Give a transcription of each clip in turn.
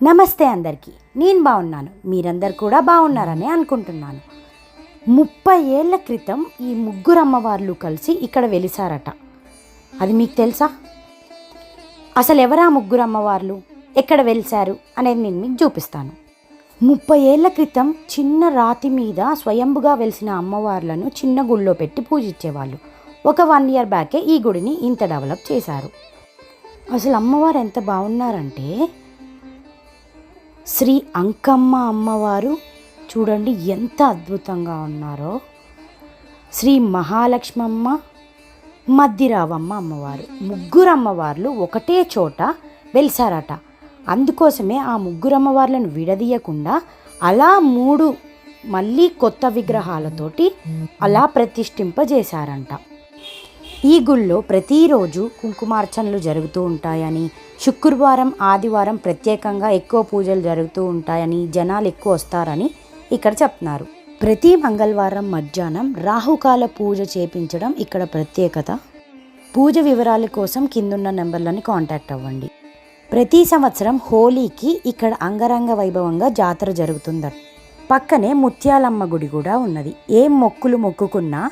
నమస్తే అందరికీ. నేను బాగున్నాను, మీరందరు కూడా బాగున్నారని అనుకుంటున్నాను. 30 ఏళ్ల క్రితం ఈ ముగ్గురు అమ్మవార్లు కలిసి ఇక్కడ వెలిసారట. అది మీకు తెలుసా? అసలు ఎవరా ముగ్గురు అమ్మవార్లు, ఎక్కడ వెలిసారు అనేది నేను మీకు చూపిస్తాను. 30 ఏళ్ల క్రితం చిన్న రాతి మీద స్వయంభుగా వెలిసిన అమ్మవార్లను చిన్న గుడిలో పెట్టి పూజించేవాళ్ళు. ఒక 1 ఇయర్ బ్యాకే ఈ గుడిని ఇంత డెవలప్ చేశారు. అసలు అమ్మవారు ఎంత బాగున్నారంటే, శ్రీ అంకమ్మ అమ్మవారు చూడండి ఎంత అద్భుతంగా ఉన్నారో. శ్రీ మహాలక్ష్మమ్మ, మద్దిరావమ్మ అమ్మవారు, ముగ్గురు అమ్మవార్లు ఒకటే చోట వెలిసారట. అందుకోసమే ఆ ముగ్గురు అమ్మవార్లను విడదీయకుండా అలా 3 మళ్ళీ కొత్త విగ్రహాలతోటి అలా ప్రతిష్ఠింపజేశారంట. ఈ గుళ్ళో ప్రతిరోజు కుంకుమార్చనలు జరుగుతూ ఉంటాయని, శుక్రవారం ఆదివారం ప్రత్యేకంగా ఎక్కువ పూజలు జరుగుతూ ఉంటాయని, జనాలు ఎక్కువ వస్తారని ఇక్కడ చెప్తున్నారు. ప్రతి మంగళవారం మధ్యాహ్నం రాహుకాల పూజ చేపించడం ఇక్కడ ప్రత్యేకత. పూజ వివరాల కోసం కిందున్న నెంబర్లని కాంటాక్ట్ అవ్వండి. ప్రతి సంవత్సరం హోలీకి ఇక్కడ అంగరంగ వైభవంగా జాతర జరుగుతుందట. పక్కనే ముత్యాలమ్మ గుడి కూడా ఉన్నది. ఏం మొక్కులు మొక్కుకున్నా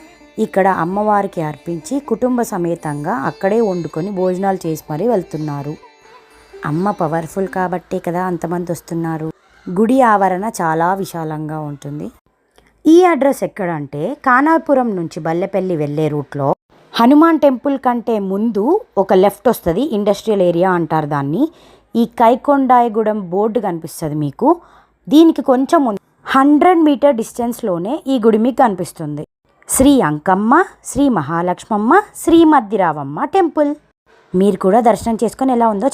ఇక్కడ అమ్మవారికి అర్పించి కుటుంబ సమేతంగా అక్కడే వండుకొని భోజనాలు చేసి మరీ వెళ్తున్నారు. అమ్మ పవర్ఫుల్ కాబట్టే కదా అంతమంది వస్తున్నారు. గుడి ఆవరణ చాలా విశాలంగా ఉంటుంది. ఈ అడ్రస్ ఎక్కడంటే, ఖానాపురం నుంచి బల్లెపల్లి వెళ్ళే రూట్లో హనుమాన్ టెంపుల్ కంటే ముందు ఒక లెఫ్ట్ వస్తుంది. ఇండస్ట్రియల్ ఏరియా అంటారు దాన్ని. ఈ కైకొండాయగూడెం బోర్డు కనిపిస్తుంది మీకు. దీనికి కొంచెం 100 మీటర్ డిస్టెన్స్లోనే ఈ గుడి మీకు కనిపిస్తుంది. శ్రీ అంకమ్మ, శ్రీ మహాలక్ష్మమ్మ, శ్రీ మద్దిరావమ్మ టెంపుల్. మీరు కూడా దర్శనం చేసుకొని ఎలా ఉందో